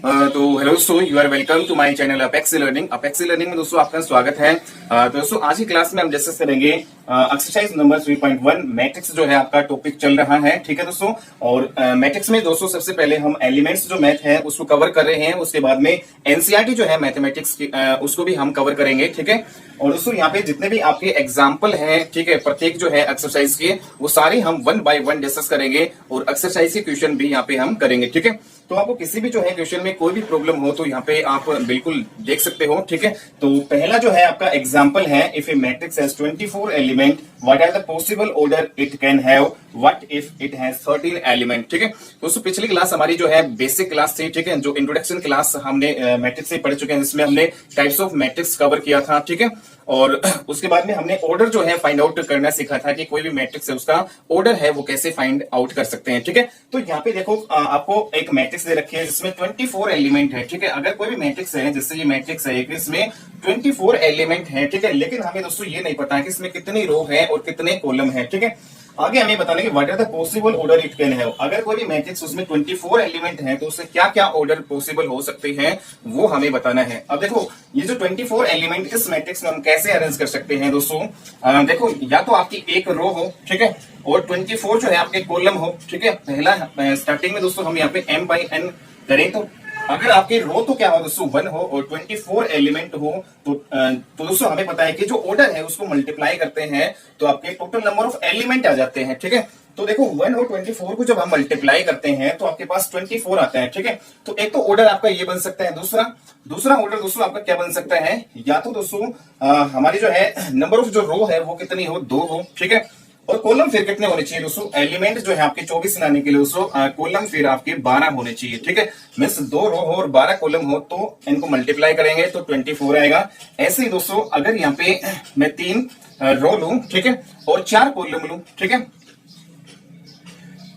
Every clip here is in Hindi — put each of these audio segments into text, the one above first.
तो हेलो दोस्तों, you are welcome to my channel apex learning. Apex learning में दोस्तों आपका स्वागत है। तो दोस्तों आज की क्लास में हम डिस्कस करेंगे एक्सरसाइज नंबर 3.1 मैट्रिक्स जो है आपका टॉपिक चल रहा है। ठीक है दोस्तों, और मैट्रिक्स में दोस्तों सबसे पहले हम एलिमेंट्स जो मैथ है उसको कवर कर रहे हैं। उसके बाद में एनसीईआरटी जो है मैथमेटिक्स की उसको भी हम कवर करेंगे। ठीक है, और दोस्तों यहाँ पे जितने भी आपके एग्जाम्पल हैं, ठीक है, प्रत्येक जो है एक्सरसाइज के वो सारे हम 1 बाय 1 डिस्कस करेंगे और एक्सरसाइज के क्वेश्चन भी यहाँ पे हम करेंगे। ठीक है, तो आपको किसी भी जो है क्वेश्चन में कोई भी प्रॉब्लम हो तो यहाँ पे आप बिल्कुल देख सकते हो। ठीक है, तो पहला जो है आपका एग्जांपल है, if A matrix has 24 element what are the possible order it can have, what if it has 13 element. ठीक है, दोस्तों पिछली क्लास हमारी जो है बेसिक क्लास थी। ठीक है, जो इंट्रोडक्शन क्लास हमने मैट्रिक्स से पढ़ चुके हैं, जिसमें हमने टाइप्स ऑफ मैट्रिक्स कवर किया था। ठीक है, और उसके बाद में हमने ऑर्डर जो है फाइंड आउट करना सीखा था कि कोई भी मैट्रिक्स है उसका ऑर्डर है वो कैसे फाइंड आउट कर सकते हैं। ठीक है, तो यहाँ पे देखो आपको एक मैट्रिक्स दे रखी है जिसमें 24 एलिमेंट है। ठीक है, अगर कोई भी मैट्रिक्स है, जैसे ये मैट्रिक्स है इसमें 24 एलिमेंट है। ठीक है, लेकिन हमें दोस्तों ये नहीं पता है कि इसमें कितनी रो है और कितने कॉलम है। ठीक है, आगे हमें बताने कि what are the possible order it can have. अगर कोई भी मैट्रिक्स उसमें 24 एलिमेंट है तो उससे क्या क्या ऑर्डर पॉसिबल हो सकते हैं वो हमें बताना है। अब देखो ये जो 24 एलिमेंट इस मैट्रिक्स में हम कैसे अरेंज कर सकते हैं दोस्तों। देखो या तो आपकी एक रो हो, ठीक है, और 24 जो है आपके कॉलम हो। ठीक है, पहला स्टार्टिंग में दोस्तों हम यहाँ पे m बाई n करें तो अगर आपके रो तो क्या हो दोस्तों 1 हो और 24 एलिमेंट हो तो दोस्तों हमें पता है कि जो ऑर्डर है उसको मल्टीप्लाई करते हैं तो आपके टोटल नंबर ऑफ एलिमेंट आ जाते हैं। ठीक है, तो देखो 1 और 24 को जब हम मल्टीप्लाई करते हैं तो आपके पास 24 आता है। ठीक है, तो एक तो ऑर्डर आपका ये बन सकता है। दूसरा ऑर्डर दोस्तों आपका क्या बन सकता है, या तो दोस्तों हमारी जो है नंबर ऑफ जो रो है वो कितनी हो, 2 हो। ठीक है, और कॉलम फिर कितने होने चाहिए दोस्तों, एलिमेंट जो है आपके 24 लाने के लिए दोस्तों कॉलम फिर आपके 12 होने चाहिए। ठीक है, मीन्स 2 रो हो और 12 कॉलम हो तो इनको मल्टीप्लाई करेंगे तो 24 आएगा। ऐसे ही दोस्तों अगर यहाँ पे मैं 3 रो लूं, ठीक है, और 4 कॉलम लूं, ठीक है,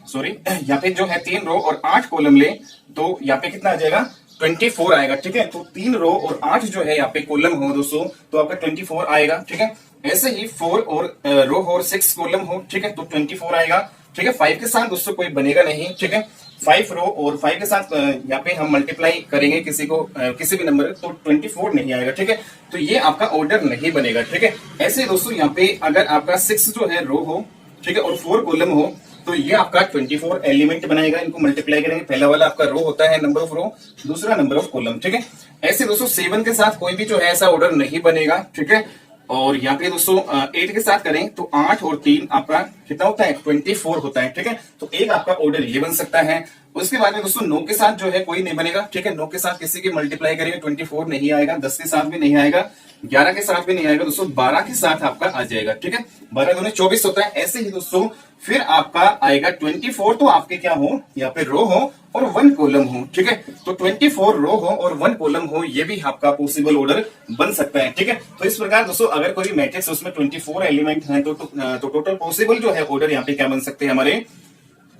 सॉरी यहाँ पे जो है 3 रो और 8 कॉलम ले तो यहाँ पे कितना आ जाएगा, 24 आएगा। ठीक है, तो 3 रो और 8 जो है यहाँ पे कॉलम हो दोस्तों तो आपका 24 आएगा। ठीक है, ऐसे ही 4 और रो और 6 कॉलम हो, ठीक है, तो 24 आएगा। ठीक है, 5 के साथ दोस्तों कोई बनेगा नहीं। ठीक है, 5 रो और 5 के साथ यहाँ पे हम मल्टीप्लाई करेंगे किसी भी नंबर तो 24 नहीं आएगा। ठीक है, तो ये आपका ऑर्डर नहीं बनेगा। ठीक है, ऐसे दोस्तों यहाँ पे अगर आपका 6 जो है रो हो, ठीक है, और 4 कॉलम हो तो ये आपका 24 एलिमेंट बनाएगा। इनको मल्टीप्लाई करेंगे, पहला वाला आपका रो होता है नंबर ऑफ रो, दूसरा नंबर ऑफ कॉलम। ठीक है, ऐसे दोस्तों 7 के साथ कोई भी जो है ऐसा ऑर्डर नहीं बनेगा। ठीक है, और यहाँ पे दोस्तों 8 के साथ करें तो 8 और 3 आपका कितना होता है, 24 होता है। ठीक है, तो एक आपका ऑर्डर ये बन सकता है। उसके बाद में दोस्तों 9 के साथ जो है कोई नहीं बनेगा। ठीक है, 9 के साथ किसी की मल्टीप्लाई करेंगे 24 नहीं आएगा, 10 के साथ भी नहीं आएगा, 11 के साथ भी नहीं आएगा दोस्तों, 12 के साथ आपका आ जाएगा। ठीक है, 12 दूनी 24 होता है। ऐसे ही दोस्तों फिर आपका आएगा 24 तो आपके क्या हो, यहाँ पे रो हो और 1 कॉलम हो। ठीक है, तो 24 रो हो और 1 कॉलम हो, ये भी आपका पॉसिबल ऑर्डर बन सकता है। ठीक है, तो इस प्रकार दोस्तों अगर कोई मैट्रिक्स उसमें 24 एलिमेंट है तो टोटल पॉसिबल जो है ऑर्डर यहाँ पे क्या बन सकते हैं हमारे,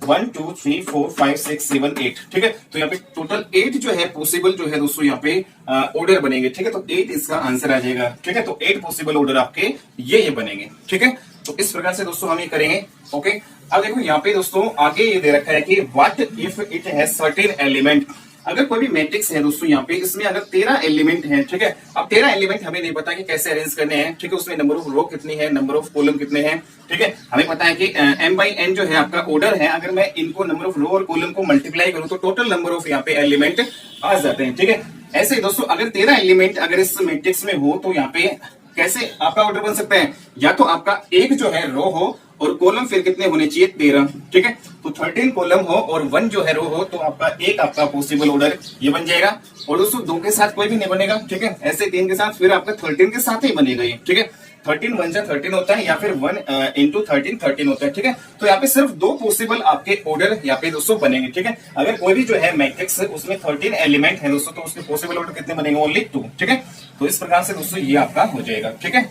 1 2 3 4 5 6 7 8। ठीक है, तो यहाँ पे टोटल 8 जो है पॉसिबल जो है दोस्तों यहाँ पे ऑर्डर बनेंगे। ठीक है, तो 8 इसका आंसर आ जाएगा। ठीक है, तो 8 पॉसिबल ऑर्डर आपके ये बनेंगे। ठीक है, तो इस प्रकार से दोस्तों हम ये करेंगे। ओके, अब देखो यहाँ पे दोस्तों आगे ये दे रखा है कि what if it has 13 element. अगर कोई भी मैट्रिक्स है दोस्तों यहाँ पे इसमें अगर 13 एलिमेंट है, ठीक है, अब 13 एलिमेंट हमें नहीं पता कि कैसे अरेंज करने हैं। ठीक है, उसमें नंबर ऑफ रो कितनी है, नंबर ऑफ कॉलम कितने हैं। ठीक है, हमें पता है कि m बाई n जो है आपका ऑर्डर है। अगर मैं इनको नंबर ऑफ रो और कॉलम को मल्टीप्लाई करूं तो टोटल नंबर ऑफ यहाँ पे एलिमेंट आ जाते हैं। ठीक है, ऐसे ही दोस्तों अगर 13 एलिमेंट अगर इस मैट्रिक्स में हो तो यहाँ पे कैसे आपका ऑर्डर बन सकता है, या तो आपका एक जो है रो हो और कॉलम फिर कितने होने चाहिए, 13। ठीक है, तो 13 कॉलम हो और 1 जो है रो हो तो आपका पॉसिबल ऑर्डर ये बन जाएगा। और दोस्तों 2 के साथ कोई भी नहीं बनेगा। ठीक है, ऐसे 3 के साथ फिर आपका 13 के साथ ही बनेगा ये। ठीक है, 13 1 जा 13 होता है या फिर 1 इंटू 13 13 होता है। ठीक है, तो यहाँ पे सिर्फ 2 पॉसिबल आपके ऑर्डर यहाँ पे दोस्तों बनेंगे। ठीक है, अगर कोई भी जो है मैट्रिक्स उसमें 13 एलिमेंट है दोस्तों तो उसके पॉसिबल ऑर्डर कितने बनेंगे, ओनली 2। ठीक है, तो इस प्रकार से दोस्तों ये आपका हो जाएगा। ठीक है,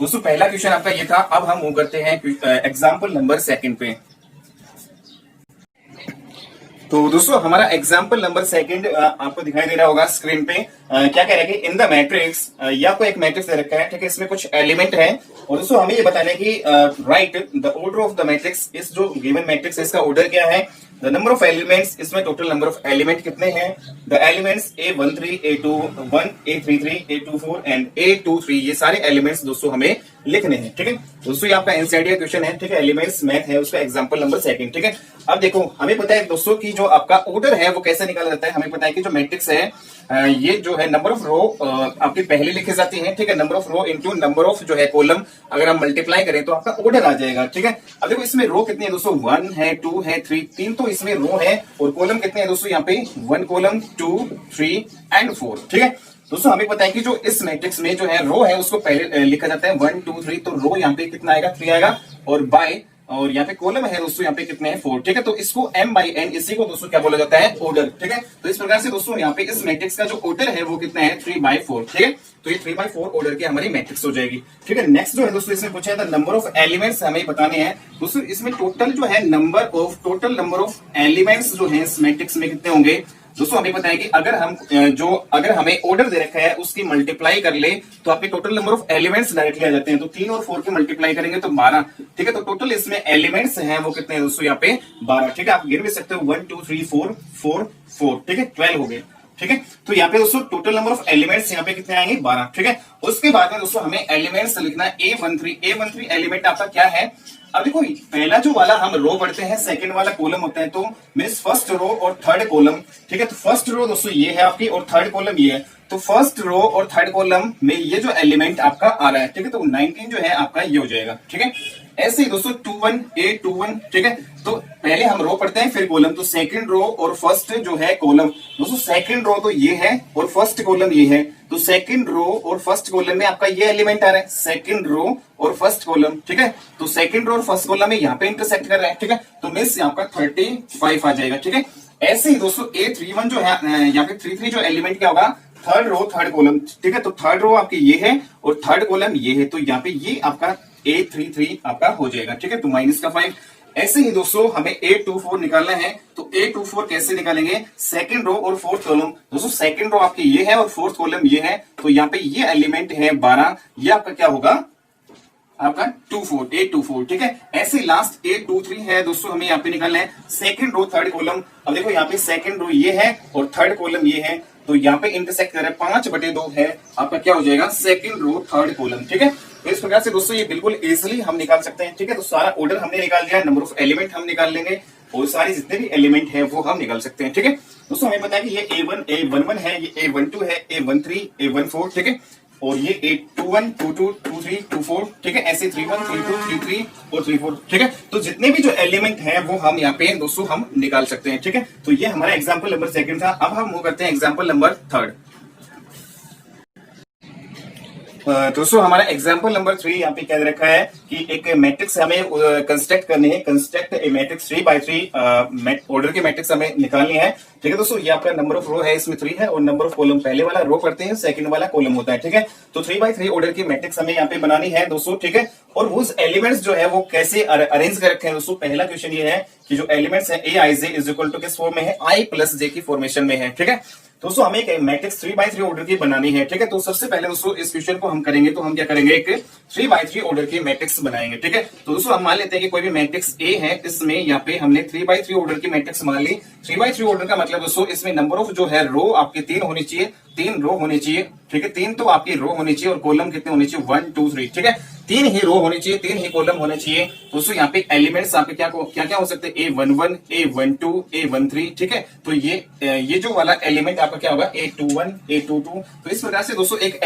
दोस्तों पहला क्वेश्चन आपका ये था। अब हम मूव करते हैं एग्जाम्पल नंबर 2 पे। तो दोस्तों हमारा एग्जाम्पल नंबर 2 आपको दिखाई दे रहा होगा स्क्रीन पे। क्या कह रहा है कि इन द मैट्रिक्स, या कोई एक मैट्रिक्स दे रखा है। ठीक है, इसमें कुछ एलिमेंट है और दोस्तों हमें ये बताना है कि right the order of the matrix. इस जो गिवन मैट्रिक्स है इसका ऑर्डर क्या है, द नंबर ऑफ एलिमेंट्स, इसमें टोटल नंबर ऑफ एलिमेंट कितने हैं? The elements A13, A21, A33, A24 and A23, ये सारे एलिमेंट्स दोस्तों हमें लिखने हैं। ठीक है दोस्तों, ये आपका एनसीईआरटी का क्वेश्चन है। ठीक है, एलिमेंट्स मैथ है, उसका एग्जांपल नंबर 2। ठीक है, अब देखो हमें पता है दोस्तों कि जो आपका ऑर्डर है वो कैसे निकाला जाता है। हमें पता है कि जो मैट्रिक्स है ये जो है नंबर ऑफ रो आपकी पहले लिखी जाती है। ठीक है, number of row into number of जो है कॉलम, अगर हम मल्टीप्लाई करें तो आपका ऑर्डर आ जाएगा। ठीक है, अब देखो इसमें रो कितनी है दोस्तों? 1 है, 2 है, 3, 3 तो इसमें रो है, और कॉलम कितने हैं दोस्तों? यहाँ पे 1 कॉलम, 2, 3 एंड 4। ठीक है दोस्तों, हमें पता है कि जो इस मैट्रिक्स में जो है रो है उसको पहले लिखा जाता है 1, 2, 3, तो रो यहाँ पे कितना आएगा? 3 आएगा, और बाय, और यहाँ पे कॉलम है दोस्तों यहाँ पे कितने हैं? 4। ठीक है, तो इसको m बाई n, इसी को दोस्तों क्या बोला जाता है? ऑर्डर। ठीक है, तो इस प्रकार से दोस्तों यहाँ पे इस मैट्रिक्स का जो ऑर्डर है वो कितना है? 3/4। ठीक है, तो ये 3/4 ऑर्डर की हमारी मैट्रिक्स हो जाएगी। ठीक है, नेक्स्ट जो है दोस्तों इसमें पूछा है नंबर ऑफ एलिमेंट्स हमें बताने हैं दोस्तों। इसमें टोटल जो है टोटल नंबर ऑफ एलिमेंट्स जो है इस मैट्रिक्स में कितने होंगे दोस्तों? हमें पता है कि अगर हमें ऑर्डर दे रखा है उसकी मल्टीप्लाई कर ले तो आपके total number of elements directly आ जाते हैं। तो 3 और 4 की मल्टीप्लाई करेंगे तो 12। ठीक है, तो टोटल इसमें एलिमेंट्स हैं वो कितने हैं दोस्तों? यहाँ पे 12। ठीक है, आप गिन भी सकते हो 1, 2, 3, 4, 4, 4। ठीक है, 12 हो गए। ठीक है, तो यहाँ पे दोस्तों टोटल नंबर ऑफ एलिमेंट्स यहाँ पे कितने आएंगे? 12। ठीक है, उसके बाद में दोस्तों हमें एलिमेंट्स लिखना है A13 एलिमेंट आपका क्या है? अब देखो पहला जो वाला हम रो पढ़ते हैं, सेकंड वाला कॉलम होता है, तो मींस फर्स्ट रो और थर्ड कॉलम। ठीक है, तो फर्स्ट रो दोस्तों ये है आपकी, और थर्ड कॉलम ये है। तो फर्स्ट रो और थर्ड कॉलम में ये जो एलिमेंट आपका आ रहा है, ठीक है, तो 19 जो है आपका ये हो जाएगा। ठीक है, ऐसे ही दोस्तों 21 A21। ठीक है, तो पहले हम रो पढ़ते हैं फिर कॉलम, तो सेकंड रो और फर्स्ट जो है कॉलम दोस्तों, सेकंड रो तो ये है और फर्स्ट कॉलम ये है, तो सेकंड रो और फर्स्ट कॉलम में आपका ये एलिमेंट आ रहा है, सेकंड रो और फर्स्ट कॉलम। ठीक है, तो सेकंड रो और फर्स्ट कॉलम में यहाँ पे इंटरसेक्ट कर रहा है। ठीक है, तो मींस यहाँ का 35 आ जाएगा। ठीक है, ऐसे ही दोस्तों A31 जो है यहाँ पे 33 जो एलिमेंट क्या होगा? Third row third column. ठीक है, तो थर्ड रो आपकी ये है और थर्ड कॉलम ये है, तो यहाँ पे ये आपका A33 आपका हो जाएगा। ठीक है, तो -5। ऐसे ही दोस्तों हमें A24 निकालना है, तो A24 कैसे निकालेंगे? सेकंड रो और फोर्थ कॉलम। दोस्तों सेकंड रो आपकी ये है और फोर्थ कॉलम ये है, तो यहाँ पे ये एलिमेंट है 12, ये आपका क्या होगा? आपका 24 A24। ठीक है, ऐसे लास्ट A23 है दोस्तों, हमें यहाँ पे निकालना है सेकंड रो थर्ड कॉलम। अब देखो यहाँ पे सेकंड रो ये है और थर्ड कॉलम ये है, तो यहाँ पे इंटरसेक्ट कर रहा है, 5/2 है आपका क्या हो जाएगा? Second row third column. ठीक है, तो इस प्रकार से दोस्तों ये बिल्कुल इजिली हम निकाल सकते हैं। ठीक है, तो सारा ऑर्डर हमने निकाल दिया, नंबर ऑफ एलिमेंट हम निकाल लेंगे, और सारे जितने भी एलिमेंट है वो हम निकाल सकते हैं। ठीक है दोस्तों, हमें पता है कि ये A11 है, ये A12 है, A13, A14। ठीक है, और ये A21, 22, 23, 24। ठीक है, ऐसे 31, 32, 33 और 34। ठीक है, तो जितने भी जो एलिमेंट है वो हम यहाँ पे दोस्तों हम निकाल सकते हैं। ठीक है, तो ये हमारा एग्जाम्पल नंबर 2 था। अब हम मूव करते हैं एग्जाम्पल नंबर 3। दोस्तों हमारा एग्जाम्पल नंबर 3 यहाँ पे क्या रखा है कि एक मैट्रिक्स हमें कंस्ट्रक्ट करनी है, कंस्ट्रक्ट ए मैट्रिक्स 3/3 ऑर्डर की मैट्रिक्स हमें निकालनी है। ठीक है दोस्तों, ये आपका नंबर ऑफ रो है, इसमें 3 है, और नंबर ऑफ कॉलम, पहले वाला रो पढ़ते हैं, सेकंड वाला कॉलम होता है। ठीक है, तो 3/3 ऑर्डर की मैट्रिक्स हमें यहाँ पे बनानी है दोस्तों। ठीक है, और वो एलिमेंट्स जो है वो कैसे अरेंज कर रखे हैं दोस्तों? पहला क्वेश्चन ये है कि जो एलिमेंट्स है Aij इज इक्वल टू किस फॉर्म में है? I+J की फॉर्मेशन में है। ठीक है दोस्तों, हमें एक मैट्रिक्स 3/3 ऑर्डर की बनानी है। ठीक है, तो सबसे पहले दोस्तों इस क्वेश्चन को हम करेंगे, तो हम क्या करेंगे? एक 3/3 ऑर्डर की मैट्रिक्स बनाएंगे। ठीक है, तो दोस्तों हम मान लेते हैं कि कोई भी मैट्रिक्स ए है, इसमें यहाँ पे हमने 3/3 ऑर्डर की मैट्रिक्स मान ली। 3/3 ऑर्डर का मतलब दोस्तों इसमें नंबर ऑफ जो है रो आपकी 3 होनी चाहिए, 3 रो होनी चाहिए। ठीक है, 3 तो आपकी रो होनी चाहिए, और कॉलम कितने होने चाहिए? 1, 2, 3। ठीक है, 3 ही रो होनी चाहिए, 3 ही कॉलम होने चाहिए। दोस्तों यहाँ पे एलिमेंट्स आपके क्या क्या हो सकते हैं? A11, A12, A13। ठीक है, तो ये जो वाला एलिमेंट आपका क्या होगा? A21, A22। तो इस प्रकार से दोस्तों एक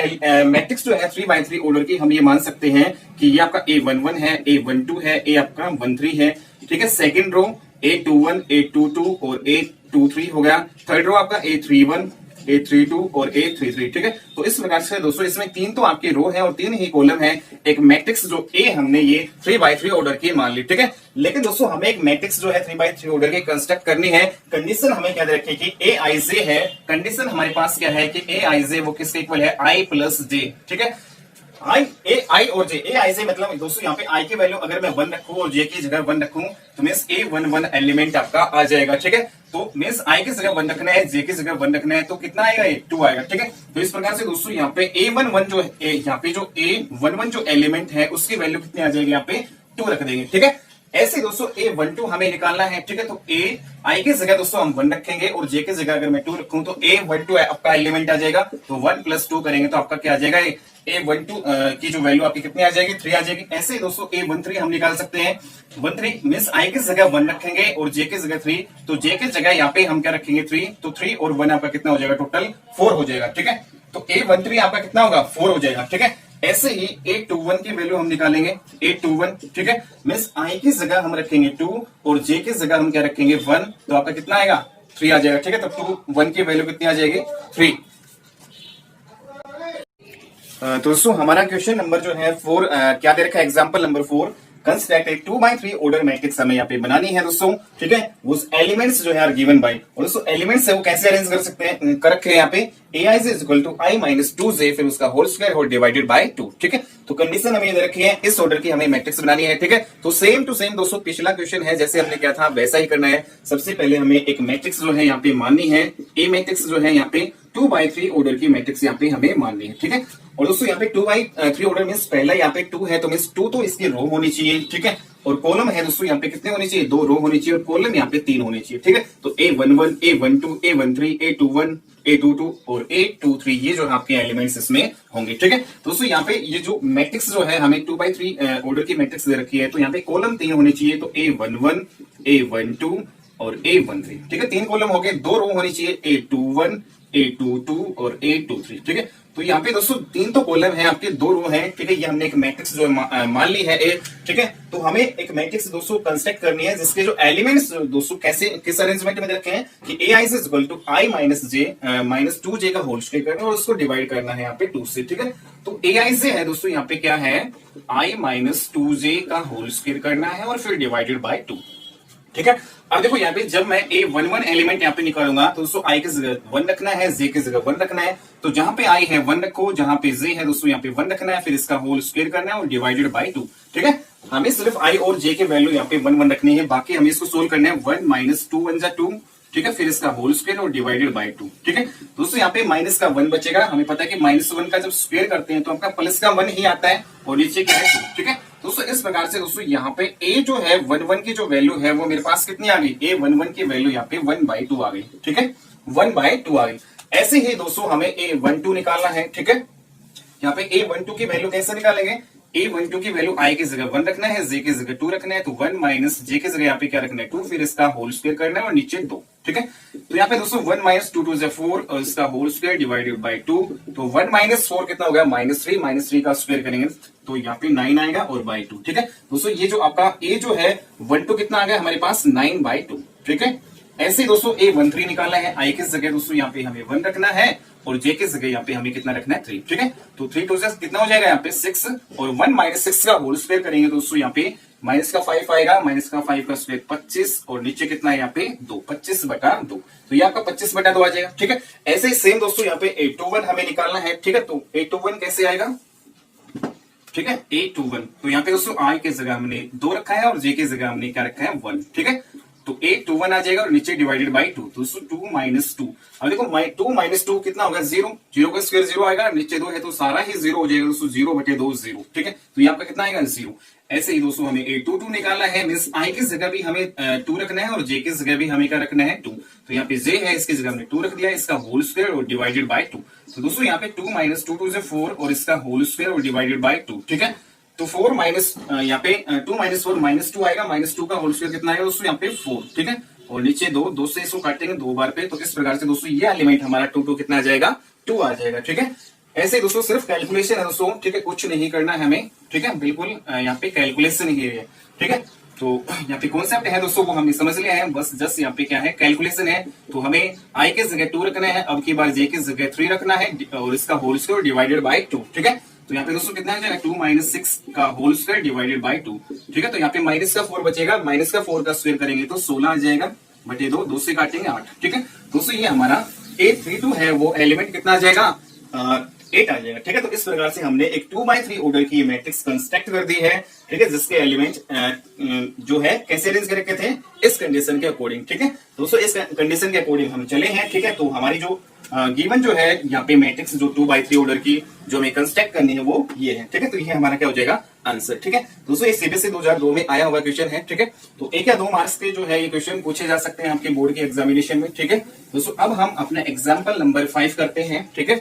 मैट्रिक्स जो है 3/3 ऑर्डर की हम ये मान सकते हैं कि ये आपका A11 है, A12 है, A आपका 13 है। ठीक है, सेकंड रो A21, A22 और A23 हो गया। थर्ड रो आपका A31, A32 और A33। ठीक है, तो इस प्रकार से दोस्तों इसमें 3 तो आपकी रो है और 3 ही कॉलम है। एक मैट्रिक्स जो ए हमने ये 3/3 ऑर्डर की मान ली। ठीक है, लेकिन दोस्तों हमें एक मैट्रिक्स जो है 3/3 ऑर्डर की कंस्ट्रक्ट करनी है। कंडीशन हमें क्या रखी कि Aij है, कंडीशन हमारे पास क्या है कि Aij वो किसके इक्वल है? I+J। ठीक है, आई और जे, Aij मतलब दोस्तों यहाँ पे आई की वैल्यू अगर मैं 1 रखूं और जे की जगह 1 रखूं तो मीन्स A11 एलिमेंट आपका आ जाएगा। ठीक है, तो मीन्स आई की जगह 1 रखना है, जे की जगह 1 रखना है, तो कितना आएगा? 2 आएगा। ठीक है, तो इस प्रकार से दोस्तों यहाँ पे A11 जो यहाँ पे जो A11 जो एलिमेंट है उसकी वैल्यू कितनी आ जाएगी? यहाँ पे 2 रख देंगे। ठीक है, ऐसे दोस्तों A12 हमें निकालना है, ठीक है। तो ए आई की जगह दोस्तों हम 1 रखेंगे और जे की जगह अगर मैं 2 रखूं तो A12 आपका एलिमेंट आ जाएगा। तो 1 + 2 करेंगे तो आपका क्या आ जाएगा, A12 की जो वैल्यू आपकी कितनी आ जाएगी, 3 आ जाएगी। ऐसे दोस्तों A13 हम निकाल सकते हैं। 13 मींस आई की जगह 1 रखेंगे और जे की जगह 3, तो जे की जगह यहाँ पे हम क्या रखेंगे 3, तो 3 और 1 आपका कितना हो जाएगा, टोटल 4 हो जाएगा, ठीक है। तो A13 आपका कितना होगा, 4 हो जाएगा, ठीक है। ऐसे ही A21 की वैल्यू हम निकालेंगे, A21, ठीक है। मींस आई की जगह हम रखेंगे 2 और जे की जगह हम क्या रखेंगे 1, तो आपका कितना आएगा, 3 आ जाएगा, ठीक है। तो 2 1 की वैल्यू कितनी आ जाएगी, 3। तो दोस्तों हमारा क्वेश्चन नंबर जो है 4 क्या दे रखा है, एग्जांपल नंबर 4, कंस्ट्रक्ट ए 2x3 ऑर्डर मैट्रिक्स हमें यहाँ पे बनानी है दोस्तों, ठीक है। वो एलिमेंट्स जो है आर गिवन बाय, और दोस्तों एलिमेंट्स है वो कैसे अरेंज कर सकते हैं, कर रखे हैं यहाँ पे ai is equal to i minus 2j, फिर उसका होल स्क्वायर और डिवाइडेड बाय 2, ठीक है। तो कंडीशन हमें ये दे रखी है, इस ऑर्डर की हमें मैट्रिक्स बनानी है, ठीक है। तो सेम टू सेम दोस्तों पिछला क्वेश्चन है जैसे हमने किया था वैसा ही करना है। सबसे पहले हमें एक मैट्रिक्स जो है यहाँ पे माननी है, ए मैट्रिक्स जो है यहाँ पे 2x3 ऑर्डर की मैट्रिक्स यहाँ पे हमें माननी है, ठीक है। और दोस्तों यहाँ पे 2x3 ऑर्डर मींस पहला यहाँ पे 2 है तो मींस 2 तो इसकी रो होनी चाहिए, ठीक है। और कॉलम है दोस्तों यहाँ पे कितने होनी चाहिए, 2 रो होनी चाहिए और कॉलम यहाँ पे 3 होने चाहिए, ठीक है। तो A11, A12, A13, A21, A22 और A23 ये जो आपके एलिमेंट्स इसमें होंगे, ठीक है। दोस्तों यहाँ पे ये जो मैट्रिक्स जो है हमें 2x3 ऑर्डर की मैट्रिक्स दे रखी है, तो यहाँ पे कॉलम 3 होने चाहिए, तो A11, A12 और A13, ठीक है। 3 कॉलम हो गए, 2 रो होनी चाहिए, A21, A22 और A23, ठीक है। तो यहाँ पे दोस्तों 3 तो कॉलम है आपके, 2 रो है, ठीक है। ये हमने एक मैट्रिक्स जो मान ली है ए, ठीक है। तो हमें एक मैट्रिक्स दोस्तों कंस्ट्रक्ट करनी है जिसके जो एलिमेंट्स दोस्तों कैसे किस अरेंजमेंट में रखे हैं कि ai is equal to i minus j minus 2j का होल स्क्वायर करना है और उसको डिवाइड करना है यहाँ पे 2 से, ठीक है। तो ai से है दोस्तों यहाँ पे क्या है, i माइनस 2j का होल स्क्वायर करना है और फिर डिवाइडेड बाय 2, ठीक है। अब देखो यहाँ पे जब मैं A11 एलिमेंट यहाँ पे निकालूंगा तो दोस्तों i की जगह 1 रखना है, j की जगह 1 रखना है। तो जहां पे i है 1 रखो, जहां पे j है दोस्तों यहाँ पे 1 रखना है, फिर इसका होल स्क्वायर करना है और डिवाइडेड बाय 2, ठीक है। हमें सिर्फ i और j के वैल्यू यहाँ पे 1 1 रखनी है, बाकी हमें इसको सोल्व करना है 1 माइनस 2 1 जा 2, ठीक है। फिर इसका होल स्क्वायर और डिवाइडेड बाय 2, ठीक है। दोस्तों यहाँ पे माइनस का 1 बचेगा, हमें पता है कि -1 का जब स्क्वायर करते हैं तो आपका प्लस का 1 ही आता है और नीचे क्या है 2, ठीक है। दोस्तों इस प्रकार से दोस्तों यहाँ पे a जो है 1 1 की जो वैल्यू है वो मेरे पास कितनी आ गई, A11 की वैल्यू यहाँ पे 1/2 आ गई, ठीक है, 1/2 आ गई। ऐसे ही दोस्तों हमें A12 निकालना है, ठीक है। यहाँ पे A12 की वैल्यू कैसे निकालेंगे, A12 की वैल्यू i की जगह 1 रखना है, j की जगह 2 रखना है, तो 1 माइनस j की जगह यहाँ पे क्या रखना है 2, फिर इसका होल स्क्वायर करना है और नीचे 2, ठीक है। तो यहाँ पे दोस्तों 1 माइनस 2 2 4 और इसका होल स्क्वायर डिवाइडेड बाय 2, तो 1 माइनस 4 कितना हो गया, -3 का स्क्वायर करेंगे तो यहाँ पे 9 आएगा और बाय 2, ठीक है। दोस्तों ये जो आपका a जो है 1 2 कितना आ गया हमारे पास 9/2, ठीक है। ऐसे दोस्तों A13 निकालना है, i की जगह दोस्तों यहाँ पे हमें 1 रखना है और j की जगह यहाँ पे हमें कितना रखना है 3, ठीक है। तो 3 2 कितना हो जाएगा यहाँ पे 6 और 1 माइनस 6 का होल स्क्वायर करेंगे दोस्तों यहाँ पे माइनस का 5 आएगा, माइनस का 5 का स्क्वायर 25 और नीचे कितना है यहाँ पे 2, 25/2, तो ये आपका 25/2 आ जाएगा, ठीक है। ऐसे ही सेम दोस्तों यहाँ पे A21 हमें निकालना है, ठीक है। तो A21 कैसे आएगा, ठीक है, A21, तो यहाँ पे दोस्तों i की जगह हमने 2 रखा है और j की जगह हमने क्या रखा है 1, ठीक है। तो A21 आ जाएगा और नीचे डिवाइडेड बाय 2, दोस्तों 2 माइनस 2, अब देखो 2 माइनस 2 कितना होगा 0, 0 का स्क्वायर 0 आएगा, नीचे 2 है तो सारा ही 0 हो जाएगा दोस्तों, 0/2 0, ठीक है। तो ये आपका कितना आएगा 0। ऐसे ही दोस्तों हमें A22 निकालना है, मींस i की जगह भी हमें 2 रखना है और j की जगह भी हमें क्या रखना है 2, तो यहाँ पे j है इसकी जगह हमने 2 रख दिया, इसका होल स्क्वायर और डिवाइडेड बाय 2, तो दोस्तों यहाँ पे 2 माइनस 2 2 4 और इसका होल स्क्वायर और डिवाइडेड बाय 2, ठीक है। तो 4 माइनस यहाँ पे 2 माइनस 4 -2 आएगा, -2 का होल स्क्वायर कितना आएगा दोस्तों यहाँ पे 4, ठीक है। और नीचे 2 से इसको काटेंगे 2 बार पे, तो इस प्रकार से दोस्तों ये एलिमेंट हमारा 2 कितना आ जाएगा 2 आ जाएगा, ठीक है। ऐसे दोस्तों सिर्फ कैलकुलेशन है दोस्तों, ठीक है, कुछ नहीं करना है हमें, ठीक है, बिल्कुल यहाँ पे कैलकुलेशन ही है, ठीक है। तो यहाँ पे कॉन्सेप्ट है दोस्तों वो हमने समझ लिया है, बस जस्ट यहाँ पे क्या है कैलकुलेशन है। तो हमें i की जगह 2 रखना है, अब की बार j की जगह 3 रखना है और इसका होल स्क्वायर डिवाइडेड बाय 2, ठीक है। तो यहाँ पे दोस्तों कितना आ जाएगा 2 माइनस 6 का होल स्क्वायर डिवाइडेड बाय 2, ठीक है। तो यहाँ पे माइनस का 4 बचेगा, माइनस का 4 का स्क्वायर करेंगे तो 16 आ जाएगा बटे 2, 2 से काटेंगे 8, ठीक है। दोस्तों ये हमारा A32 है वो एलिमेंट कितना आ जाएगा 8 आ जाएगा, ठीक है। तो इस प्रकार से हमने एक 2x3 ऑर्डर की मैट्रिक्स कंस्ट्रक्ट कर दी है, ठीक है, जिसके एलिमेंट जो है कैसे अरेंज कर रखे थे इस कंडीशन के अकॉर्डिंग, ठीक है। दोस्तों इस कंडीशन के अकॉर्डिंग हम चले हैं, ठीक है। तो हमारी जो गिवन जो है यहाँ पे मैट्रिक्स जो 2x3 ऑर्डर की जो हमें कंस्ट्रक्ट करनी है वो ये है, ठीक है। तो ये हमारा क्या हो जाएगा आंसर, ठीक है। दोस्तों ये सीबीएसई 2002 में आया हुआ क्वेश्चन है, ठीक है। तो 1 या 2 मार्क्स के जो है ये क्वेश्चन पूछे जा सकते हैं आपके बोर्ड के एग्जामिनेशन में, ठीक है। दोस्तों अब हम अपना एग्जाम्पल नंबर 5 करते हैं, ठीक है।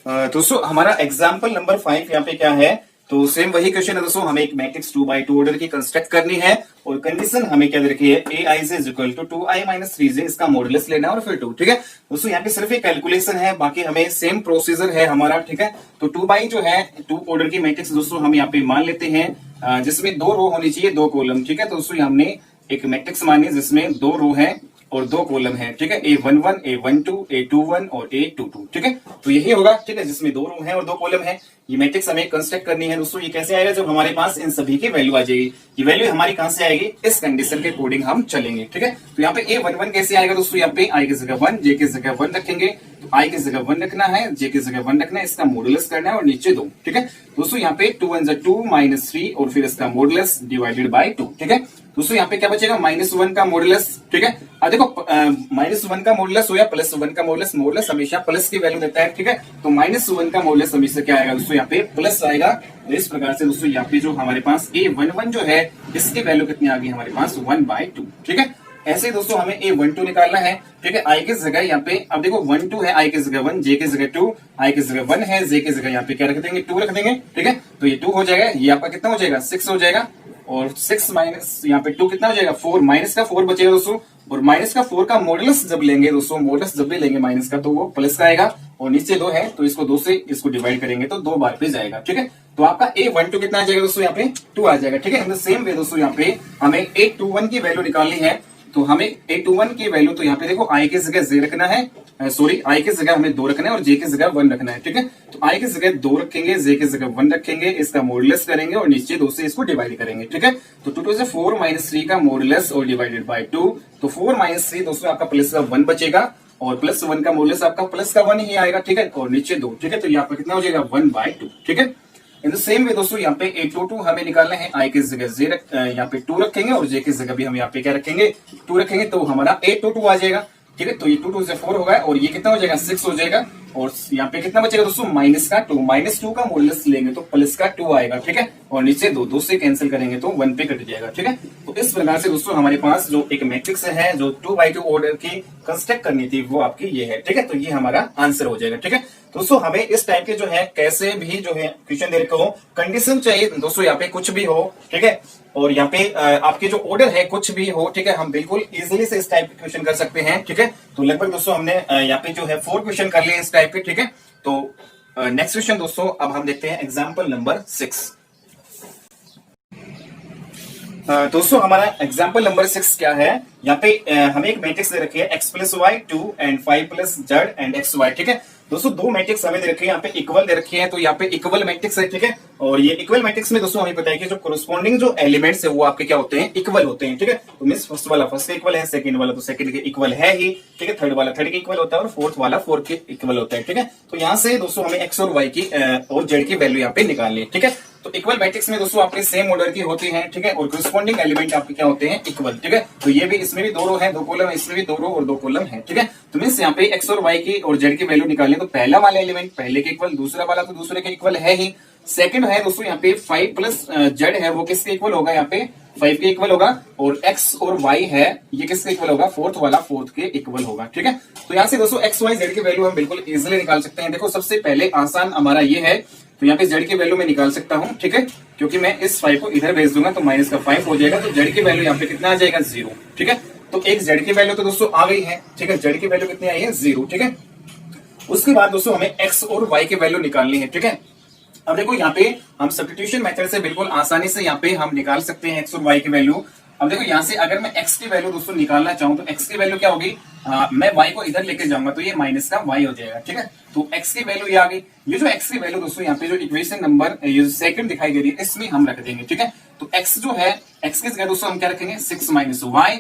दोस्तों हमारा एग्जाम्पल नंबर 5 यहाँ पे क्या है, तो सेम वही क्वेश्चन है दोस्तों। हमें एक मैट्रिक्स 2x2 ऑर्डर की कंस्ट्रक्ट करनी है और कंडीशन हमें क्या दे रखी है, aij is equal to 2i minus 3j, इसका मॉडुलस लेना है और फिर 2, ठीक है। दोस्तों यहाँ पे सिर्फ एक कैलकुलेशन है, बाकी हमें सेम प्रोसीजर है हमारा, ठीक है। तो 2 जो है 2 ऑर्डर की मैट्रिक्स दोस्तों हम यहाँ पे मान लेते हैं जिसमें 2 रो होनी चाहिए 2 कॉलम, ठीक है। तो दोस्तों हमने एक मैट्रिक्स मानी जिसमें 2 रो है और 2 कॉलम है, ठीक है। A11, A12, A21 और A22, ठीक है। तो यही होगा, ठीक है, जिसमें 2 रो है और 2 कॉलम है। ये मैट्रिक्स हमें कंस्ट्रक्ट करनी है दोस्तों। ये कैसे आएगा, जब हमारे पास इन सभी की वैल्यू आ जाएगी। ये वैल्यू हमारी कहां से आएगी, इस कंडीशन के अकॉर्डिंग हम चलेंगे, ठीक है। तो यहाँ पे A11 कैसे आएगा दोस्तों, यहाँ पे I की जगह 1, J की जगह 1 रखेंगे। तो I की जगह 1 रखना है, J की जगह 1 रखना है, इसका मॉडुलस करना है और नीचे 2, ठीक है। दोस्तों यहाँ पे 2 1 2 माइनस 3 और फिर इसका मॉडुलस डिवाइडेड बाय 2, ठीक है। दोस्तों यहाँ पे क्या बचेगा, -1 का मॉडुलस, ठीक है। अब देखो -1 का मॉडुलस हो या +1 का मॉडुलस, मॉडुलस हमेशा प्लस की वैल्यू देता है, ठीक है। तो -1 का मॉडुलस हमेशा क्या आएगा दोस्तों, यहाँ पे प्लस आएगा। तो इस प्रकार से दोस्तों यहाँ पे जो हमारे पास A11 जो है इसकी वैल्यू कितनी आ गई हमारे पास 1/2, ठीक है। ऐसे ही दोस्तों हमें A12 निकालना है, ठीक है। I की जगह यहाँ पे अब देखो 1 2 है, I की जगह 1, J की जगह 2, I की जगह 1 है, J की जगह यहाँ पे क्या रख देंगे 2 रख देंगे, ठीक है। तो ये 2 हो जाएगा, ये आपका कितना हो जाएगा 6 हो जाएगा और 6 माइनस यहाँ पे 2 कितना हो जाएगा 4, माइनस का 4 बचेगा दोस्तों। और माइनस का 4 का मॉडुलस जब लेंगे दोस्तों, मॉडुलस जब भी लेंगे माइनस का तो वो प्लस का आएगा और नीचे 2 है तो इसको 2 से इसको डिवाइड करेंगे तो 2 बार पे जाएगा, ठीक है। तो आपका A12 कितना आ जाएगा दोस्तों, यहाँ पे 2 आ जाएगा, ठीक है। इन द सेम वे दोस्तों यहाँ पे हमें A21 की वैल्यू निकालनी है। तो हमें A21 की वैल्यू तो यहाँ पे देखो I की जगह J रखना है, सॉरी I की जगह हमें 2 रखना है और J की जगह 1 रखना है, ठीक है। तो I की जगह 2 रखेंगे, J की जगह 1 रखेंगे, इसका मॉडुलस करेंगे और नीचे 2 से इसको डिवाइड करेंगे, ठीक है। तो 2 2 से 4 माइनस 3 का मॉडुलस और डिवाइडेड बाय 2, तो 4 माइनस 3 दोस्तों आपका प्लस का 1 बचेगा और +1 का मॉडुलस आपका प्लस का 1 ही आएगा, ठीक है। और नीचे 2, ठीक है। तो ये आपका कितना हो जाएगा 1/2, ठीक है। इन द सेम वे दोस्तों यहाँ पे A22 हमें निकालना है, I की जगह यहाँ पे 2 रखेंगे और J की जगह भी हम यहाँ पे क्या रखेंगे 2 रखेंगे, तो हमारा A22 आ जाएगा, ठीक है। तो ये 2 2 से 4 होगा और ये कितना हो जाएगा 6 हो जाएगा और यहाँ पे कितना बचेगा दोस्तों -2 का मॉडुलस लेंगे तो प्लस का 2 आएगा, ठीक है। और नीचे 2 से कैंसिल करेंगे तो 1 पे कट जाएगा, ठीक है। तो इस प्रकार से दोस्तों हमारे पास जो एक मैट्रिक्स है जो 2x2 ऑर्डर की कंस्ट्रक्ट करनी थी वो आपकी ये है, ठीक है। तो ये हमारा आंसर हो जाएगा, ठीक है। दोस्तों हमें इस टाइप के जो है कैसे भी जो है क्वेश्चन दे रखे हो, कंडीशन चाहिए दोस्तों यहाँ पे कुछ भी हो, ठीक है। और यहाँ पे आपके जो ऑर्डर है कुछ भी हो, ठीक है, हम बिल्कुल इजीली से इस टाइप के क्वेश्चन कर सकते हैं, ठीक है। तो लगभग दोस्तों हमने यहाँ पे जो है 4 क्वेश्चन कर लिए इस टाइप के, ठीक है। तो नेक्स्ट क्वेश्चन दोस्तों अब हम देखते हैं एग्जाम्पल नंबर 6। दोस्तों हमारा एग्जाम्पल नंबर 6 क्या है, यहाँ पे हमें एक मैट्रिक्स दे रखी है x + y 2 and 5 + z and xy, ठीक है। दोस्तों 2 मैट्रिक्स हमें दे रखी है, यहाँ पे इक्वल दे रखी है, तो यहाँ पे इक्वल मैट्रिक्स है, ठीक है। और ये इक्वल मैट्रिक्स में दोस्तों हमें पता है कि जो कोरोस्पोंडिंग जो एलिमेंट्स है वो आपके क्या होते हैं, इक्वल होते हैं, ठीक है। तो मींस फर्स्ट वाला फर्स्ट के इक्वल है, सेकंड वाला तो सेकंड के इक्वल है ही, ठीक है। थर्ड वाला थर्ड के इक्वल होता है और फोर्थ वाला फोर्थ के इक्वल होता है, ठीक है। तो यहाँ से दोस्तों हमें x और y की और z की वैल्यू यहाँ पे निकालनी है, ठीक है। तो इक्वल मैट्रिक्स में दोस्तों आपके सेम ऑर्डर की होती हैं, ठीक है। और कोरोस्पोंडिंग एलिमेंट आपके क्या होते हैं, इक्वल, ठीक है। तो ये भी इसमें भी 2 रो है 2 कॉलम है, इसमें भी 2 रो और 2 कॉलम है, ठीक है। तो मींस यहाँ पे x और y की और z की वैल्यू निकालनी, तो पहला वाला एलिमेंट पहले के इक्वल, दूसरा वाला तो दूसरे के इक्वल है ही। सेकंड है दोस्तों यहाँ पे 5 + z है वो किसके इक्वल होगा, यहाँ पे 5 के इक्वल होगा। और x और y है ये किसके इक्वल होगा, फोर्थ वाला फोर्थ के इक्वल होगा, ठीक है। तो यहाँ से दोस्तों x y z की वैल्यू हम बिल्कुल इजिली निकाल सकते हैं। देखो सबसे पहले आसान हमारा ये है, तो यहाँ पे z की वैल्यू मैं निकाल सकता हूँ, ठीक है। क्योंकि मैं इस 5 को इधर भेज दूंगा तो -5 हो जाएगा, तो z की वैल्यू यहाँ पे कितना आ जाएगा 0, ठीक है। तो एक z की वैल्यू तो दोस्तों आ गई है, ठीक है। z की वैल्यू कितनी आई है 0, ठीक है। उसके बाद दोस्तों हमें x और y की वैल्यू निकालनी है, ठीक है। अब देखो यहाँ पे हम सब्स्टिट्यूशन मेथड से बिल्कुल आसानी से यहाँ पे हम निकाल सकते हैं x और y की वैल्यू। अब देखो यहाँ से अगर मैं x की वैल्यू दोस्तों निकालना चाहूँ तो x की वैल्यू क्या होगी, मैं y को इधर लेके जाऊंगा तो ये माइनस का y हो जाएगा, ठीक है। तो x की वैल्यू ये आ गई। ये जो x की वैल्यू दोस्तों यहाँ पे जो इक्वेशन नंबर ये सेकंड दिखाई दे रही है इसमें हम रख देंगे, ठीक है। तो x जो है x की जगह दोस्तों हम क्या रखेंगे 6 - y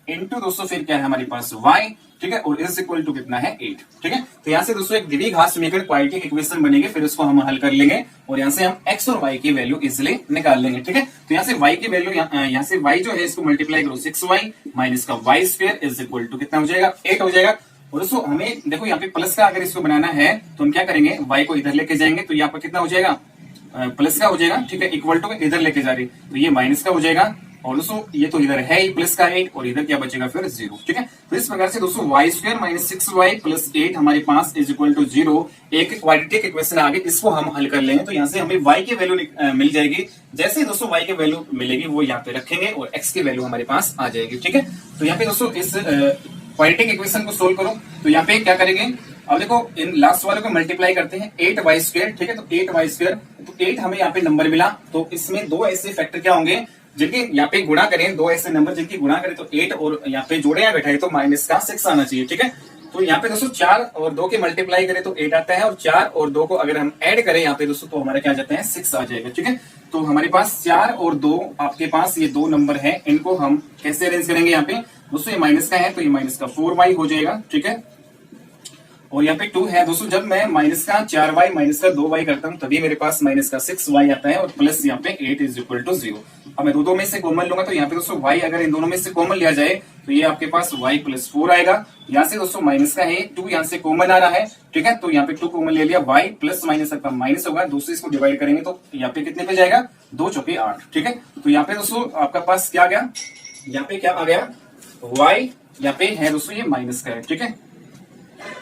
इनटू दोस्तों फिर क्या है हमारे पास y, ठीक है, और इज इक्वल टू कितना है 8, ठीक है। तो यहाँ से दोस्तों एक द्विघात समीकरण क्वाड्रेटिक इक्वेशन बनेगी, फिर उसको हम हल कर लेंगे और यहाँ से हम x और y की वैल्यू इजिली निकाल लेंगे, ठीक है। तो यहाँ से y की वैल्यू, यहाँ से y जो है इसको मल्टीप्लाई करो 6y माइनस का y square is equal to कितना हो जाएगा 8 हो जाएगा। और दोस्तों हमें देखो यहाँ पे प्लस का अगर इसको बनाना है तो हम क्या करेंगे, y को इधर लेके जाएंगे तो यहाँ पर कितना हो जाएगा प्लस का हो जाएगा, ठीक है, इक्वल टू इधर लेके जा रही तो ये माइनस का हो जाएगा। और दोस्तों ये तो इधर है ही प्लस का 8 और इधर क्या बचेगा फिर 0, ठीक है। तो इस प्रकार से दोस्तों y square minus 6y plus 8 हमारे पास इज इक्वल टू 0 एक क्वाड्रेटिक इक्वेशन आ गई, इसको हम हल कर लेंगे। तो यहाँ से हमें y की वैल्यू मिल जाएगी। जैसे ही दोस्तों y की वैल्यू मिलेगी वो यहाँ पे रखेंगे और x की वैल्यू हमारे पास आ जाएगी, ठीक है। तो यहाँ पे दोस्तों इस क्वाड्रेटिक इक्वेशन को सोल्व करो तो यहाँ पे क्या करेंगे, अब देखो इन लास्ट वाले को मल्टीप्लाई करते हैं 8y स्क्वायर, ठीक है। तो 8y स्क्वायर, तो 8 हमें यहाँ पे नंबर मिला, तो इसमें दो ऐसे फैक्टर क्या होंगे जिनके यहाँ पे गुणा करें, दो ऐसे नंबर जिनकी गुणा करें तो 8 और यहाँ पे जोड़े या बैठाए तो माइनस का 6 आना चाहिए, ठीक है। तो यहाँ पे दोस्तों 4 और 2 के मल्टीप्लाई करें तो 8 आता है और 4 और 2 को अगर हम ऐड करें यहाँ पे दोस्तों तो हमारे क्या आ जाते हैं 6 आ जाएगा, ठीक है। तो हमारे पास 4 और 2 आपके पास ये दो नंबर है, इनको हम कैसे अरेंज करेंगे यहाँ पे दोस्तों, ये माइनस का है तो ये माइनस का 4y हो जाएगा, ठीक है। और यहाँ पे 2 है दोस्तों, जब मैं माइनस का 4y माइनस का 2y करता हूँ तभी मेरे पास माइनस का 6y आता है और प्लस यहाँ पे 8 इज इक्वल टू 0। अब मैं दो में से कॉमन लूंगा तो यहाँ पे दोस्तों y अगर इन दोनों में से कॉमन लिया जाए तो ये आपके पास y प्लस 4 आएगा। यहाँ से दोस्तों माइनस का है 2 यहाँ से कॉमन आ रहा है, ठीक है। तो यहाँ पे 2 कॉमन ले लिया, y प्लस माइनस आपका माइनस होगा, दूसरे इसको डिवाइड करेंगे तो यहाँ पे कितने पे जाएगा 2 चौके 8, ठीक है। तो यहाँ पे दोस्तों आपका पास क्या आ गया, यहाँ पे क्या आ गया y, यहाँ पे है दोस्तों ये माइनस का है, ठीक है,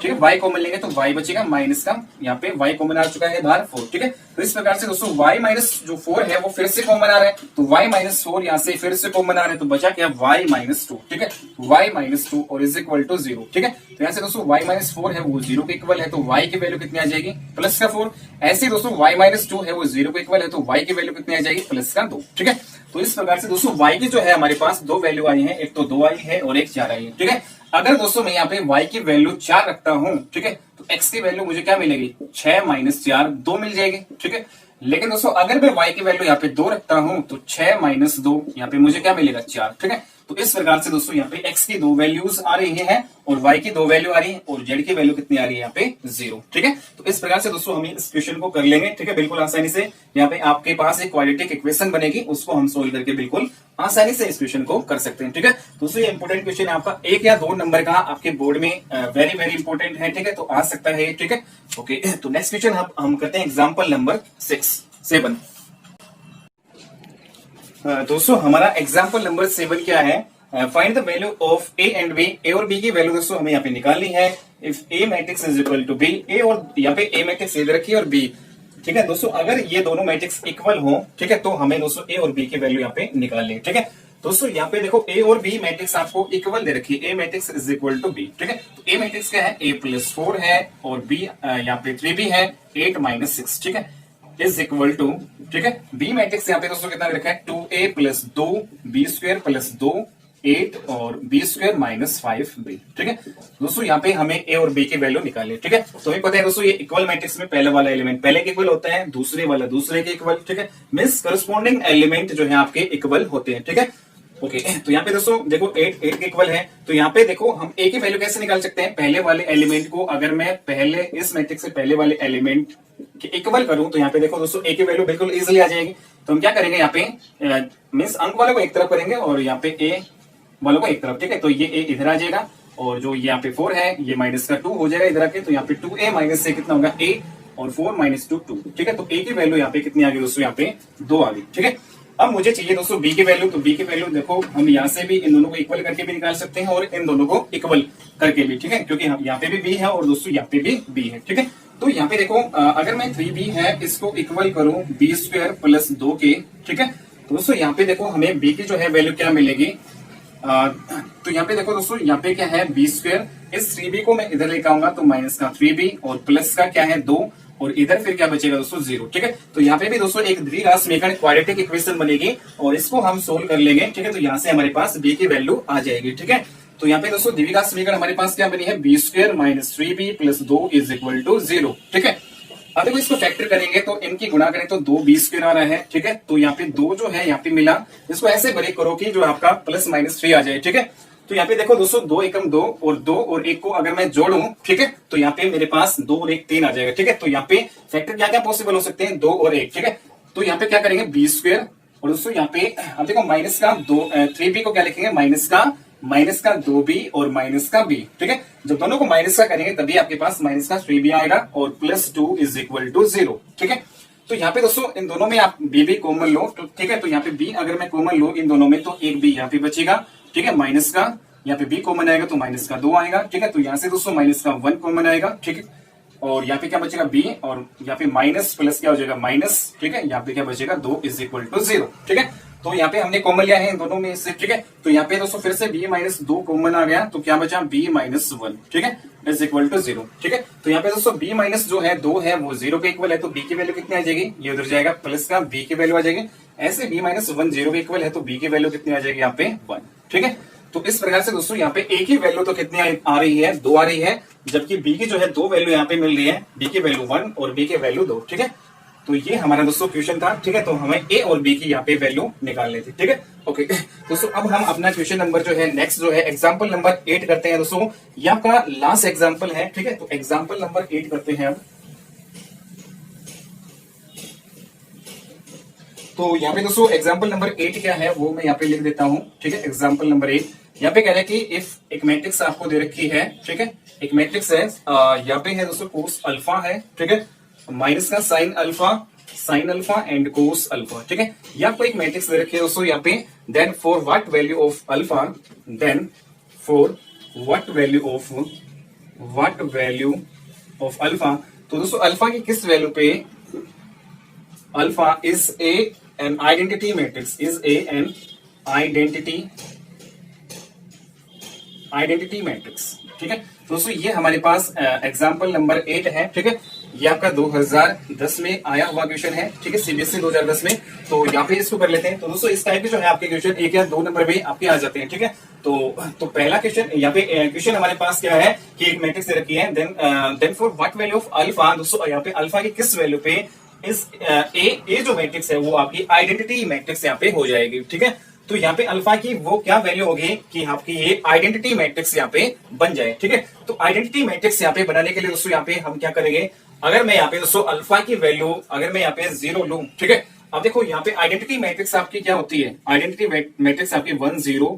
ठीक है। y कॉमन लेंगे तो y बचेगा माइनस का, यहाँ पे y कॉमन आ चुका है बाहर 4, ठीक है। तो इस प्रकार से दोस्तों y माइनस जो 4 है वो फिर से कॉमन आ रहा है तो y माइनस 4 यहाँ से फिर से कॉमन आ रहा है तो बचा क्या y माइनस 2, ठीक है, y माइनस 2 और इज इक्वल टू 0, ठीक है। तो यहाँ से दोस्तों y माइनस 4 है वो 0 के इक्वल है तो y की वैल्यू कितनी आ जाएगी प्लस का 4। ऐसे दोस्तों y माइनस 2 है वो 0 के इक्वल है तो y की वैल्यू कितनी आ जाएगी प्लस का 2, ठीक है। तो इस प्रकार से दोस्तों y की जो है हमारे पास दो वैल्यू आई है, एक तो 2 आई है और एक 4 आई है, ठीक है। अगर दोस्तों मैं यहाँ पे y की वैल्यू 4 रखता हूं, ठीक है, तो x की वैल्यू मुझे क्या मिलेगी 6 माइनस 4 2 मिल जाएगी, ठीक है। लेकिन दोस्तों अगर मैं y की वैल्यू यहाँ पे 2 रखता हूं तो 6 माइनस 2 यहाँ पे मुझे क्या मिलेगा 4, ठीक है। तो इस प्रकार से दोस्तों यहाँ पे x की दो वैल्यूज आ रही है और y की दो वैल्यू आ रही है और z की वैल्यू कितनी आ रही है यहाँ पे 0, ठीक है। तो इस प्रकार से दोस्तों हम इस क्वेश्चन को कर लेंगे, ठीक है, बिल्कुल आसानी से। यहाँ पे आपके पास एक क्वाड्रेटिक इक्वेशन बनेगी, उसको हम सोल्व करके बिल्कुल आसानी से इस क्वेश्चन को कर सकते हैं, ठीक है। दोस्तों ये इंपोर्टेंट क्वेश्चन है आपका 1 या 2 नंबर का आपके बोर्ड में वेरी वेरी इंपोर्टेंट है, ठीक है, तो आ सकता है, ठीक है। ओके, तो नेक्स्ट क्वेश्चन हम करते हैं एग्जाम्पल नंबर 7। दोस्तों हमारा एग्जाम्पल नंबर 7 क्या है, find the value of A and B. A और बी की वैल्यू दोस्तों हमें यहाँ पे निकालनी है। If A matrix is equal to B, A और यहाँ पे ए मैट्रिक्स इधर रखी और बी, ठीक है दोस्तों। अगर ये दोनों मैट्रिक्स इक्वल हो, ठीक है, तो हमें दोस्तों ए और बी की वैल्यू यहाँ पे निकालनी है, ठीक है। दोस्तों यहाँ पे देखो ए और बी मैट्रिक्स आपको इक्वल दे रखी है, A matrix is equal to B, ठीक है। तो ए मैट्रिक्स क्या है a प्लस 4 है और बी यहाँ पे 3b है 8 माइनस 6, ठीक है, इज इक्वल टू, ठीक है। बी मैट्रिक्स यहाँ पे दोस्तों कितना दे रखा है 2a plus 2 B square plus 2 8 और बी स्क्वायर माइनस 5b, ठीक है। दोस्तों यहाँ पे हमें ए और बी की वैल्यू निकालनी है, ठीक है। तो हमें पता है दोस्तों ये इक्वल मैट्रिक्स में पहले वाला एलिमेंट पहले के इक्वल होता है, दूसरे वाला दूसरे के इक्वल, ठीक है, मींस करस्पॉन्डिंग एलिमेंट जो है आपके इक्वल होते हैं, ठीक है। ओके, तो यहाँ पे दोस्तों देखो 8 के इक्वल है, तो यहाँ पे देखो हम ए की वैल्यू कैसे निकाल सकते हैं। पहले वाले एलिमेंट को अगर मैं पहले इस मैट्रिक्स से पहले वाले एलिमेंट के इक्वल करूं तो यहाँ पे देखो दोस्तों ए की वैल्यू बिल्कुल इजीली आ जाएगी। तो हम क्या करेंगे यहाँ पे मींस अंक वाले को एक तरफ करेंगे और यहाँ पे ए वालों को एक तरफ, ठीक है। तो ये ए इधर आ जाएगा और जो यहाँ पे 4 है ये माइनस का 2 हो जाएगा इधर आके, तो यहाँ पे 2a माइनस से कितना होगा a और 4 माइनस 2 2, ठीक है। तो a की वैल्यू यहाँ पे कितनी आ गई दोस्तों, यहाँ पे 2 आ गई, ठीक है। अब मुझे चाहिए दोस्तों b की वैल्यू, तो b की वैल्यू देखो हम यहाँ से भी इन दोनों को इक्वल करके भी निकाल सकते हैं और इन दोनों को इक्वल करके भी, ठीक है, क्योंकि यहाँ पे भी b है और दोस्तों यहाँ पे भी b है, ठीक है। तो यहाँ पे देखो अगर मैं 3b है इसको इक्वल करूं b स्क्वायर प्लस 2 के, ठीक है, तो दोस्तों यहाँ पे देखो हमें b की जो है वैल्यू क्या मिलेगी। तो यहाँ पे देखो दोस्तों यहाँ पे क्या है बी स्क्वायर, इस 3b को मैं इधर लेकर आऊंगा तो माइनस का 3b और प्लस का क्या है 2 और इधर फिर क्या बचेगा दोस्तों 0, ठीक है। तो यहाँ पे भी दोस्तों एक द्विघात समीकरण क्वाड्रेटिक इक्वेशन बनेगी और इसको हम सोल्व कर लेंगे, ठीक है। तो यहाँ से हमारे पास b की वैल्यू आ जाएगी, ठीक है। तो यहाँ पे दोस्तों द्विघात समीकरण हमारे पास क्या बनी है B square minus 3b plus 2 is equal to 0, ठीक है। अब देखो इसको फैक्टर करेंगे तो इनकी गुणा करें तो 2 बी स्क्वायर आ रहा है, ठीक है। तो यहाँ पे 2 जो है यहाँ पे मिला, इसको ऐसे ब्रेक करो कि जो आपका प्लस माइनस 3 आ जाए, ठीक है। तो यहाँ पे देखो दोस्तों 2 एकम 2 और 2 और 1 को अगर मैं जोड़ूं, ठीक है, तो यहाँ पे मेरे पास 2 और 1 3 आ जाएगा, ठीक है। तो यहाँ पे फैक्टर क्या क्या पॉसिबल हो सकते हैं, 2 और 1, ठीक है। तो यहाँ पे क्या करेंगे बी स्क्वायर, और दोस्तों यहाँ पे अब देखो माइनस का 3b को क्या लिखेंगे, माइनस का 2b और माइनस का b, ठीक है। जब दोनों को माइनस का करेंगे तभी आपके पास माइनस का 3b आएगा और प्लस 2 इज इक्वल टू 0, ठीक है। तो यहाँ पे दोस्तों इन दोनों में आप b कॉमन लो, तो ठीक है। तो यहाँ पे b अगर मैं कॉमन लो इन दोनों में तो एक b यहाँ पे बचेगा, ठीक है। माइनस का यहाँ पे b कॉमन आएगा तो माइनस का 2 आएगा, ठीक है। तो यहाँ से दोस्तों माइनस का 1 कॉमन आएगा, ठीक है। और यहाँ पे क्या बचेगा b, और यहाँ पे माइनस प्लस क्या हो जाएगा माइनस, ठीक है। यहाँ पे क्या बचेगा 2 इज इक्वल टू 0, ठीक है। तो यहाँ पे हमने कॉमन लिया है इन दोनों में से, ठीक है। तो यहाँ पे दोस्तों फिर से b माइनस 2 कॉमन आ गया, तो क्या बचा b माइनस 1, ठीक है, इज इक्वल टू 0, ठीक है। तो यहाँ पे दोस्तों b माइनस जो है 2 है वो 0 के इक्वल है, तो b की वैल्यू कितनी आ जाएगी, ये उधर जाएगा प्लस का b की वैल्यू आ जाएगी। ऐसे b माइनस 1 0 के इक्वल है तो b की वैल्यू कितनी आ जाएगी यहाँ पे 1, ठीक है। तो इस प्रकार से दोस्तों यहाँ पे a की वैल्यू तो कितनी आ रही है, 2 आ रही है, जबकि b की जो है 2 वैल्यू यहाँ पे मिल रही है, b की वैल्यू 1 और b की वैल्यू 2, ठीक है। तो ये हमारा दोस्तों क्वेश्चन था, ठीक है। तो हमें a और b की यहाँ पे वैल्यू निकालनी थी, ठीक है। ओके दोस्तों अब हम अपना क्वेश्चन नंबर जो है नेक्स्ट जो है एग्जाम्पल नंबर 8 करते हैं दोस्तों। ये आपका लास्ट एग्जाम्पल है, ठीक है। तो एग्जाम्पल नंबर 8 करते हैं अब। तो यहाँ पे दोस्तों एग्जाम्पल नंबर 8 क्या है वो मैं यहाँ पे लिख देता हूँ, ठीक है। एग्जाम्पल नंबर 8 यहाँ पे कह रहा है कि इफ एक मैट्रिक्स आपको दे रखी है, ठीक है। एक मैट्रिक्स है, यहाँ पे है दोस्तों कोस अल्फा है, ठीक है, माइनस का sine alpha and cos alpha, ठीक है। ये आपको एक मैट्रिक्स दे रखी है दोस्तों यहाँ पे। Then for what value of alpha, then for what value of alpha, तो दोस्तों अल्फा की किस वैल्यू पे alpha is an identity matrix, identity matrix, ठीक है। दोस्तों ये हमारे पास एग्जाम्पल नंबर 8 है, ठीक है। ये आपका 2010 में आया हुआ क्वेश्चन है, ठीक है, सीबीएसई 2010 में। तो यहाँ पे इसको कर लेते हैं। तो दोस्तों इस टाइप के जो है आपके क्वेश्चन 1 या 2 नंबर में आपके आ जाते हैं, ठीक है। तो पहला क्वेश्चन यहाँ पे क्वेश्चन हमारे पास क्या है कि एक मैट्रिक्स दे रखी है, then for what value of alpha, दोस्तों यहाँ पे अल्फा की किस वैल्यू पे इस ए जो मैट्रिक्स है वो आपकी आइडेंटिटी मैट्रिक्स यहाँ पे हो जाएगी, ठीक है। तो यहाँ पे अल्फा की वो क्या वैल्यू होगी कि आपकी ये आइडेंटिटी मैट्रिक्स यहाँ पे बन जाए, ठीक है। तो आइडेंटिटी मैट्रिक्स यहाँ पे बनाने के लिए दोस्तों यहाँ पे हम क्या करेंगे, अगर मैं यहाँ पे दोस्तों अल्फा की वैल्यू अगर मैं यहाँ पे 0 लूं, ठीक है। अब देखो यहाँ पे आइडेंटिटी मैट्रिक्स आपकी क्या होती है, आइडेंटिटी मैट्रिक्स आपकी 1 0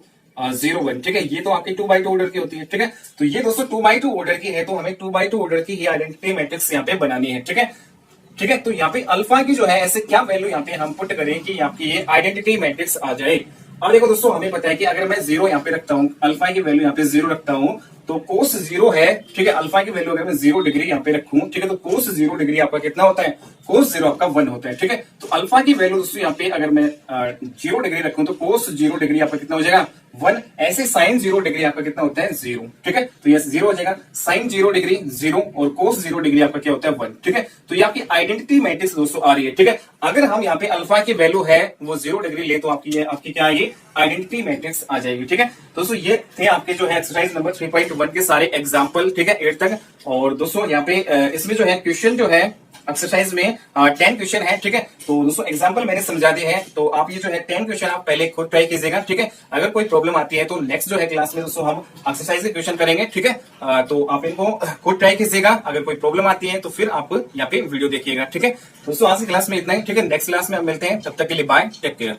0 1, ठीक है। ये तो आपकी 2x2 ऑर्डर की होती है, ठीक है। तो ये दोस्तों 2x2 ऑर्डर की है, तो हमें 2x2 ऑर्डर की ही आइडेंटिटी मैट्रिक्स यहाँ पे बनानी है, ठीक है, ठीक है। तो यहाँ पे अल्फा की जो है ऐसे क्या वैल्यू यहाँ पे हम पुट करें कि आपकी ये आइडेंटिटी मैट्रिक्स आ जाए। अब देखो दोस्तों हमें पता है कि अगर मैं 0 यहाँ पे रखता हूँ, अल्फा की वैल्यू यहाँ पे 0 रखता हूँ, तो कोस 0 है, ठीक है। अल्फा की वैल्यू अगर मैं 0 डिग्री यहाँ पे रखूं, ठीक है, तो कोस 0 डिग्री आपका कितना होता है, कोस 0 आपका 1 होता है, ठीक है। तो अल्फा की वैल्यू दोस्तों यहाँ पे अगर मैं 0 डिग्री रखूं तो कोस 0 डिग्री आपका कितना हो जाएगा 1। ऐसे साइन 0 डिग्री आपका कितना होता है 0, ठीक है। तो ये 0 हो जाएगा, साइन 0 डिग्री 0 और कोस 0 डिग्री आपका क्या होता है 1, ठीक है। तो ये आपकी आइडेंटिटी मैट्रिक्स दोस्तों आ रही है, ठीक है। अगर हम यहाँ पे अल्फा की वैल्यू है वो 0 डिग्री ले तो आपकी क्या आएगी, आइडेंटिटी मैट्रिक्स आ जाएगी, ठीक है। दोस्तों ये थे आपके जो है एक्सरसाइज नंबर 3.1 के सारे एग्जाम्पल, ठीक है, 8 तक। और दोस्तों यहाँ पे इसमें जो है क्वेश्चन जो है एक्सरसाइज में 10 क्वेश्चन है, ठीक है। तो दोस्तों एग्जाम्पल मैंने समझा दिए हैं, तो आप ये जो है 10 क्वेश्चन आप पहले खुद ट्राई कीजिएगा, ठीक है। अगर कोई प्रॉब्लम आती है तो नेक्स्ट जो है क्लास में दोस्तों हम एक्सरसाइज के क्वेश्चन करेंगे, ठीक है। तो आप इनको खुद ट्राई कीजिएगा, अगर कोई प्रॉब्लम आती है तो फिर आप यहाँ पे वीडियो देखिएगा, ठीक है। दोस्तों आज की क्लास में इतना ही, ठीक है। नेक्स्ट क्लास में हम मिलते हैं, तब तक के लिए बाय, टेक केयर।